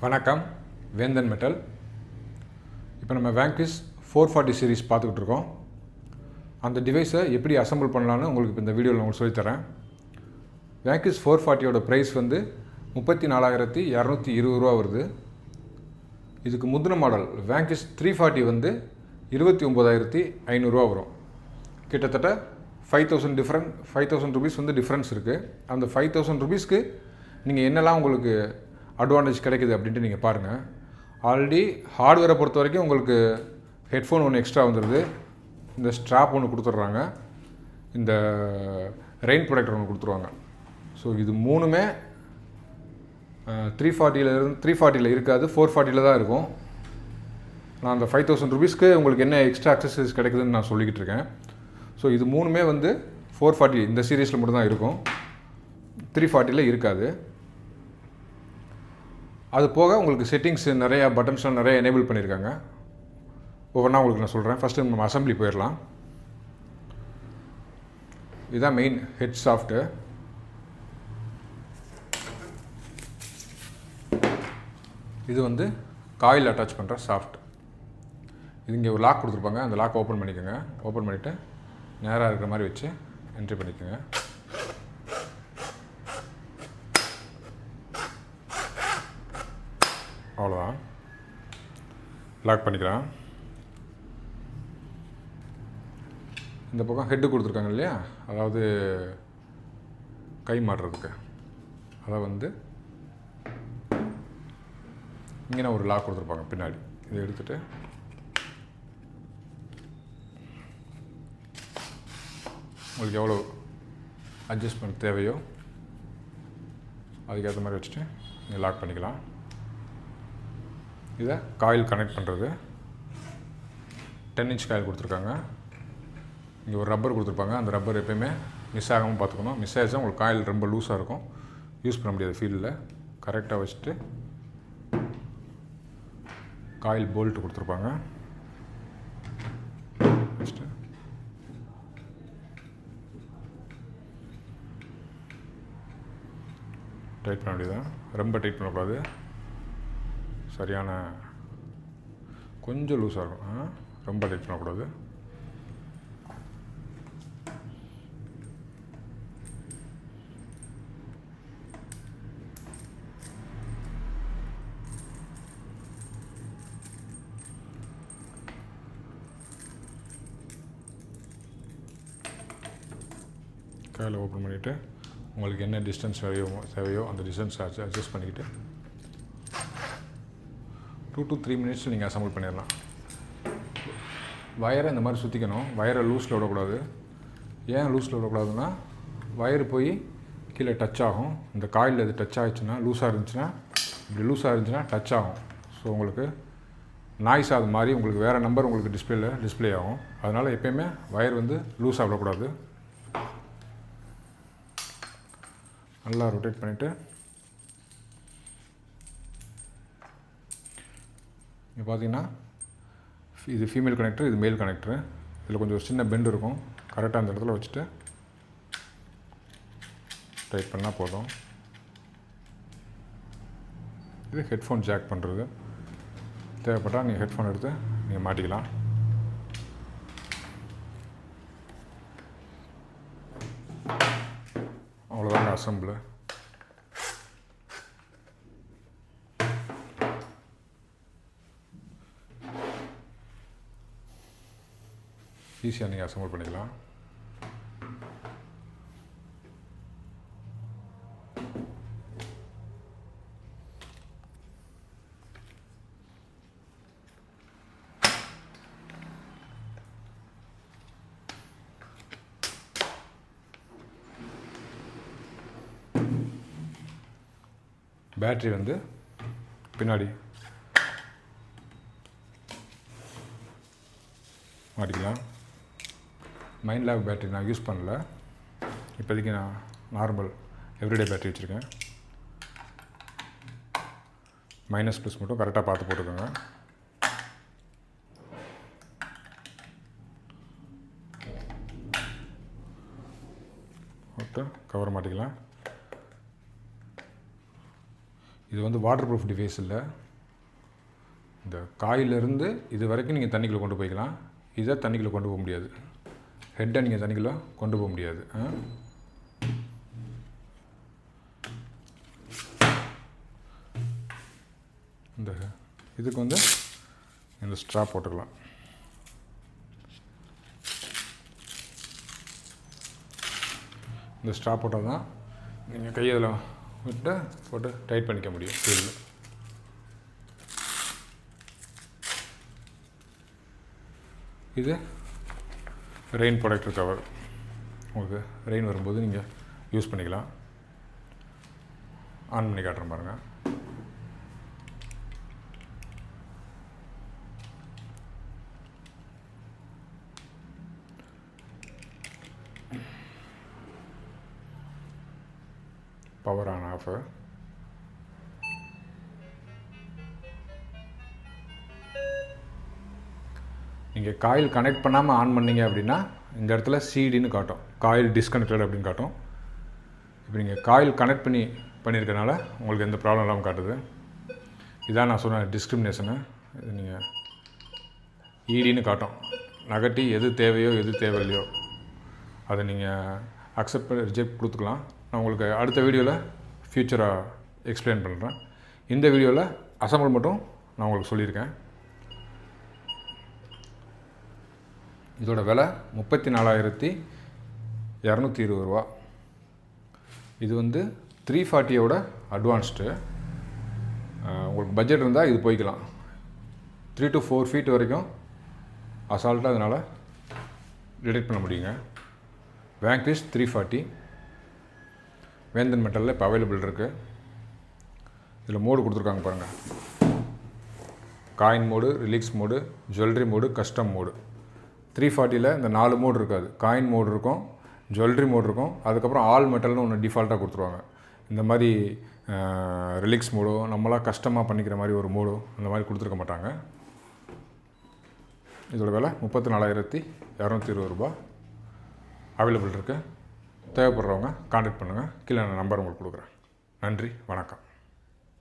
வணக்கம், வேந்தன் மெட்டல். இப்போ நம்ம Vanquish 440 சீரிஸ் பார்த்துக்கிட்டு இருக்கோம். அந்த டிவைஸை எப்படி அசம்பிள் பண்ணலான்னு உங்களுக்கு இப்போ இந்த வீடியோவில் உங்களுக்கு சொல்லித்தரேன். Vanquish 440யோட ப்ரைஸ் வந்து 34,220 ரூபா வருது. இதுக்கு முந்தின மாடல் Vanquish 340 வந்து 29,500 ரூபா வரும். கிட்டத்தட்ட 5,000 rupees வந்து டிஃப்ரென்ஸ் இருக்குது. அந்த 5,000 rupeesக்கு நீங்கள் என்னெல்லாம் உங்களுக்கு அட்வான்டேஜ் கிடைக்குது அப்படின்ட்டு நீங்கள் பாருங்கள். ஆல்ரெடி ஹார்ட்வேரை பொறுத்த வரைக்கும் உங்களுக்கு ஹெட்ஃபோன் ஒன்று எக்ஸ்ட்ரா வந்துடுது, இந்த ஸ்ட்ராப் ஒன்று கொடுத்துட்றாங்க, இந்த ரெயின் ப்ரொடெக்டர் ஒன்று கொடுத்துருவாங்க. ஸோ இது மூணுமே 340 இருக்காது, 440 தான் இருக்கும். நான் அந்த 5,000 rupeesக்கு உங்களுக்கு என்ன எக்ஸ்ட்ரா அக்சசரிஸ் கிடைக்குதுன்னு நான் சொல்லிக்கிட்டு இருக்கேன். ஸோ இது மூணுமே வந்து 440 இந்த சீரீஸில் மட்டும் தான் இருக்கும், 340 இருக்காது. அது போக உங்களுக்கு செட்டிங்ஸ் நிறையா பட்டன்ஸ்லாம் நிறைய எனேபிள் பண்ணியிருக்காங்க. ஒவ்வொன்றா உங்களுக்கு நான் சொல்கிறேன். ஃபஸ்ட்டு நம்ம அசம்பிளி போயிடலாம். இதுதான் மெயின் ஹெட் சாஃப்ட்டு. இது வந்து காயில் அட்டாச் பண்ணுற சாஃப்ட். இது இங்கே ஒரு லாக் கொடுத்துருப்பாங்க, அந்த லாக் ஓப்பன் பண்ணிக்கோங்க. ஓப்பன் பண்ணிவிட்டு நேராக இருக்கிற மாதிரி வச்சு என்ட்ரி பண்ணிக்கோங்க. அவ்வளோதான், லாக் பண்ணிக்கலாம். இந்த பக்கம் ஹெட்டு கொடுத்துருக்காங்க இல்லையா, அதாவது கை மாட்டுறதுக்கு, அதை வந்து இங்கே ஒரு லாக் கொடுத்துருப்பாங்க பின்னாடி. இதை எடுத்துகிட்டு உங்களுக்கு எவ்வளோ அட்ஜஸ்ட்மெண்ட் தேவையோ அதுக்கேற்ற மாதிரி வச்சுட்டு நீங்கள் லாக் பண்ணிக்கலாம். இதை காயில் கனெக்ட் பண்ணுறது, 10 inch காயில் கொடுத்துருக்காங்க. இங்கே ஒரு ரப்பர் கொடுத்துருப்பாங்க, அந்த ரப்பர் எப்போயுமே மிஸ் ஆகாமல் பார்த்துக்கணும். மிஸ் ஆகிடுச்சா உங்களுக்கு காயில் ரொம்ப லூஸாக இருக்கும், யூஸ் பண்ண முடியாது ஃபீல்டில். கரெக்டாக வச்சுட்டு காயில் போல்ட்டு கொடுத்துருப்பாங்க, வச்சுட்டு டைட் பண்ண வேண்டியதான். ரொம்ப டைட் பண்ணக்கூடாது, சரியான கொஞ்சம் லூஸாக இருக்கும், ரொம்ப டைட் பண்ணக்கூடாது. கையில் ஓப்பன் பண்ணிவிட்டு உங்களுக்கு என்ன டிஸ்டன்ஸ் தேவையோ அந்த டிஸ்டன்ஸ் அட்ஜஸ்ட் பண்ணிக்கிட்டு 2 to 3 minutes நீங்கள் அசம்பிள் பண்ணிடலாம். வயரை இந்த மாதிரி சுற்றிக்கணும். வயரை லூஸில் விடக்கூடாது. ஏன் லூஸில் விடக்கூடாதுன்னா, வயர் போய் கீழே டச் ஆகும். இந்த காயில் இது டச் ஆகிடுச்சுன்னா, லூஸாக இருந்துச்சுன்னா டச் ஆகும். ஸோ உங்களுக்கு நாய்ஸ் அது மாதிரி உங்களுக்கு வேறு நம்பர் உங்களுக்கு டிஸ்பிளே ஆகும். அதனால் எப்போயுமே வயர் வந்து லூஸாக விடக்கூடாது. நல்லா ரொட்டேட் பண்ணிவிட்டு இங்கே பார்த்தீங்கன்னா இது ஃபீமேல் கனெக்டர், இது மேல் கனெக்டரு. இதில் கொஞ்சம் ஒரு சின்ன பெண்ட் இருக்கும், கரெக்டாக அந்த இடத்துல வச்சுட்டு டைட் பண்ணால் போதும். இது ஹெட்ஃபோன் ஜாக் பண்ணுறது. தேவைப்பட்டால் நீங்கள் ஹெட்ஃபோன் எடுத்து நீங்கள் மாட்டிக்கலாம். அவ்வளோதாங்க அசம்பிள். ஈஸியாக நீங்கள் அசம்பிள் பண்ணிக்கலாம். பேட்ரி வந்து பின்னாடி மாட்டிக்கலாம். Minelab பேட்டரி நான் யூஸ் பண்ணல, இப்போதைக்கு நான் நார்மல் எவ்ரிடே பேட்டரி வச்சுருக்கேன். மைனஸ் ப்ளஸ் மட்டும் கரெக்டாக பார்த்து போட்டுக்கோங்க. கவர் மாட்டிக்கலாம். இது வந்து வாட்டர் ப்ரூஃப் டிவைஸ் இல்லை. இந்த காயிலிருந்து இது வரைக்கும் நீங்கள் தண்ணிக்குள்ளே கொண்டு போய்க்கலாம். இதை தண்ணிக்குள்ளே கொண்டு போக முடியாது. ஹெட்டை நீங்கள் தண்ணிக்குள்ளே கொண்டு போக முடியாது. இந்த இதுக்கு வந்து இந்த ஸ்ட்ரா போட்டுக்கலாம். இந்த ஸ்ட்ரா போட்டால் தான் நீங்கள் கையை அதில் விட்டு போட்டு டைட் பண்ணிக்க முடியும். ஃபீல்டில் இது ரெயின் ப்ரொடெக்டர் கவர். உங்களுக்கு ரெயின் வரும்போது நீங்கள் யூஸ் பண்ணிக்கலாம். ஆன் பண்ணி காட்டுறேன் பாருங்கள். Power on off. நீங்கள் காயில் கனெக்ட் பண்ணாமல் ஆன் பண்ணிங்க அப்படின்னா இந்த இடத்துல சிடின்னு காட்டும், காயில் டிஸ்கனெக்டட் அப்படின்னு காட்டும். இப்போ நீங்கள் காயில் கனெக்ட் பண்ணியிருக்கனால உங்களுக்கு எந்த ப்ராப்ளம் இல்லாமல் காட்டுது. இதான் நான் சொன்ன டிஸ்கிரிமினேஷனு. இது நீங்கள் இடின்னு காட்டும். நகட்டி எது தேவையோ எது தேவையில்லையோ அதை நீங்கள் அக்செப்ட் பண்ணி ரிஜெக்ட் கொடுத்துக்கலாம். நான் உங்களுக்கு அடுத்த வீடியோவில் ஃப்யூச்சராக எக்ஸ்பிளைன் பண்ணுறேன். இந்த வீடியோவில் அசம்பிள் மட்டும் நான் உங்களுக்கு சொல்லியிருக்கேன். இதோட விலை 34,220 ரூபா. இது வந்து 340யோட அட்வான்ஸ்டு. உங்களுக்கு பட்ஜெட் இருந்தால் இது போய்க்கலாம். 3 to 4 feet வரைக்கும் அசால்ட்டாக அதனால் டிடெக்ட் பண்ண முடியுங்க. வேங்கிஷ் 340 வேந்தன் மெட்டலில் இப்போ அவைலபிள் இருக்குது. இதில் மோடு கொடுத்துருக்காங்க பாருங்கள். Coin mode, relax mode, jewellery mode, custom mode. 340ல் இந்த 4 மோடு இருக்காது. காயின் மோடு இருக்கும், ஜுவல்லரி மோடு இருக்கும், அதுக்கப்புறம் ஆல் மெட்டல்னு ஒன்று டிஃபால்ட்டாக கொடுத்துருவாங்க. இந்த மாதிரி ரிலீக்ஸ் மோடோ நம்மளாம் கஷ்டமாக பண்ணிக்கிற மாதிரி ஒரு மோடோ அந்த மாதிரி கொடுத்துருக்க மாட்டாங்க. இதோட விலை 34,220 ரூபா அவைலபிள் இருக்குது. தேவைப்படுறவங்க கான்டாக்ட் பண்ணுங்கள். கீழே நான் நம்பர் உங்களுக்கு கொடுக்குறேன். நன்றி, வணக்கம்.